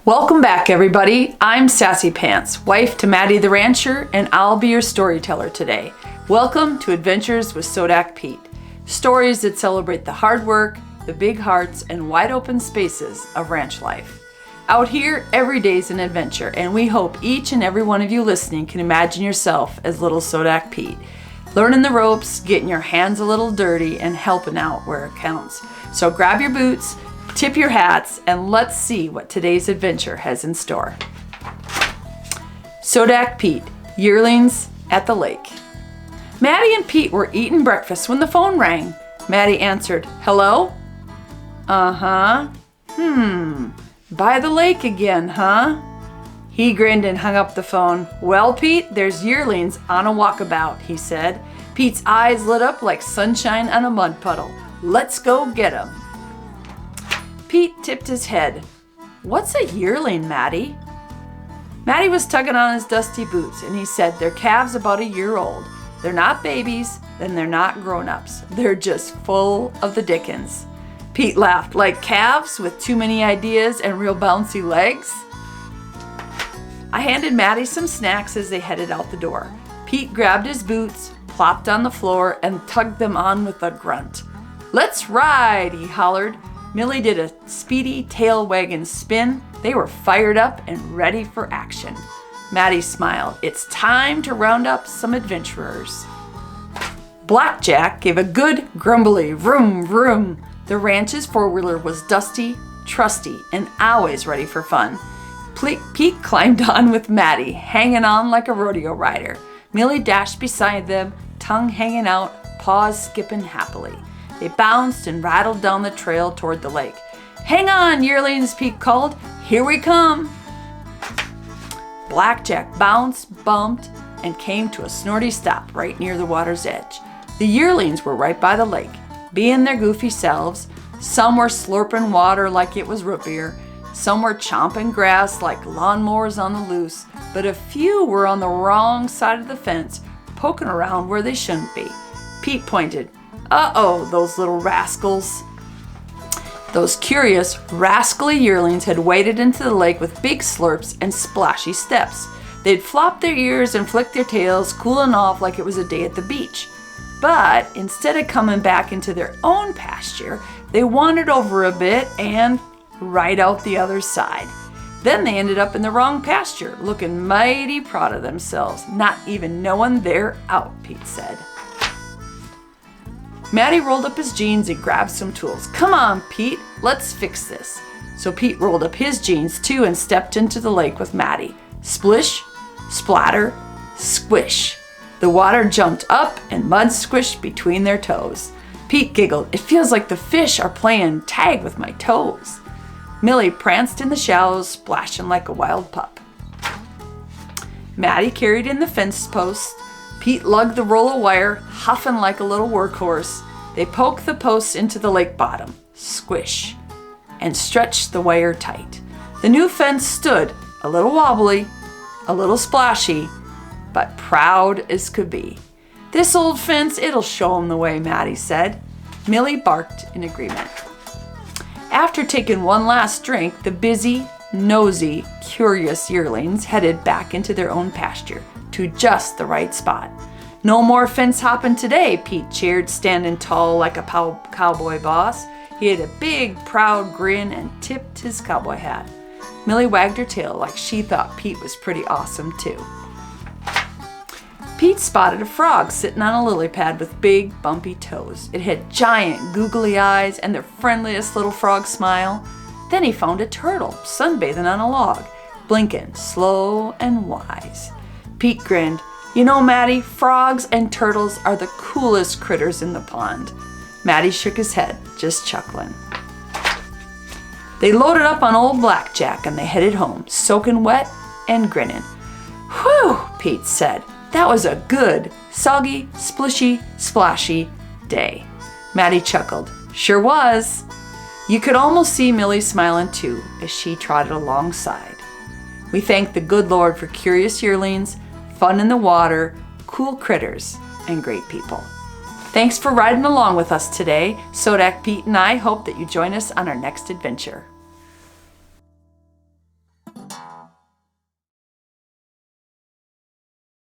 Welcome back, everybody. I'm Sassy Pants, wife to Matty the Rancher, and I'll be your storyteller today. Welcome to Adventures with Sodak Pete. Stories that celebrate the hard work, the big hearts, and wide open spaces of ranch life. Out here, every day's an adventure, and we hope each and every one of you listening can imagine yourself as little Sodak Pete, learning the ropes, getting your hands a little dirty, and helping out where it counts. So grab your boots, tip your hats, and let's see what today's adventure has in store. Sodak Pete, Yearlings at the Lake. Matty and Pete were eating breakfast when the phone rang. Matty answered, "Hello?" "Uh-huh. By the lake again, huh?" He grinned and hung up the phone. "Well, Pete, there's yearlings on a walkabout," he said. Pete's eyes lit up like sunshine on a mud puddle. "Let's go get 'em." Pete tipped his head. "What's a yearling, Matty?" Matty was tugging on his dusty boots, and he said, "They're calves about a year old. They're not babies, and they're not grown-ups. They're just full of the dickens." Pete laughed. "Like calves with too many ideas and real bouncy legs?" I handed Matty some snacks as they headed out the door. Pete grabbed his boots, plopped on the floor, and tugged them on with a grunt. "Let's ride," he hollered. Millie did a speedy tail wagging spin. They were fired up and ready for action. Matty smiled. "It's time to round up some adventurers." Blackjack gave a good grumbly vroom vroom. The ranch's four-wheeler was dusty, trusty, and always ready for fun. Pete climbed on with Matty, hanging on like a rodeo rider. Millie dashed beside them, tongue hanging out, paws skipping happily. They bounced and rattled down the trail toward the lake. "Hang on, yearlings," Pete called. "Here we come." Blackjack bounced, bumped, and came to a snorty stop right near the water's edge. The yearlings were right by the lake, being their goofy selves. Some were slurping water like it was root beer. Some were chomping grass like lawnmowers on the loose. But a few were on the wrong side of the fence, poking around where they shouldn't be. Pete pointed. "Uh-oh, those little rascals." Those curious, rascally yearlings had waded into the lake with big slurps and splashy steps. They'd flopped their ears and flicked their tails, cooling off like it was a day at the beach. But instead of coming back into their own pasture, they wandered over a bit and right out the other side. Then they ended up in the wrong pasture, looking mighty proud of themselves, not even knowing they're out, Pete said. Matty rolled up his jeans and grabbed some tools. "Come on, Pete, let's fix this." So Pete rolled up his jeans too and stepped into the lake with Matty. Splish, splatter, squish. The water jumped up and mud squished between their toes. Pete giggled. "It feels like the fish are playing tag with my toes." Millie pranced in the shallows, splashing like a wild pup. Matty carried in the fence posts. Pete lugged the roll of wire, huffing like a little workhorse. They poked the posts into the lake bottom, squish, and stretched the wire tight. The new fence stood, a little wobbly, a little splashy, but proud as could be. "This old fence, it'll show 'em the way," Matty said. Millie barked in agreement. After taking one last drink, the busy, nosy, curious yearlings headed back into their own pasture, to just the right spot. "No more fence hopping today," Pete cheered, standing tall like a cowboy boss. He had a big, proud grin and tipped his cowboy hat. Millie wagged her tail like she thought Pete was pretty awesome too. Pete spotted a frog sitting on a lily pad with big, bumpy toes. It had giant, googly eyes and the friendliest little frog smile. Then he found a turtle sunbathing on a log, blinking slow and wise. Pete grinned. "You know, Matty, frogs and turtles are the coolest critters in the pond." Matty shook his head, just chuckling. They loaded up on old Blackjack and they headed home, soaking wet and grinning. "Whew," Pete said. "That was a good, soggy, splishy, splashy day." Matty chuckled. "Sure was." You could almost see Millie smiling too as she trotted alongside. We thank the good Lord for curious yearlings, fun in the water, cool critters, and great people. Thanks for riding along with us today. Sodak Pete and I hope that you join us on our next adventure.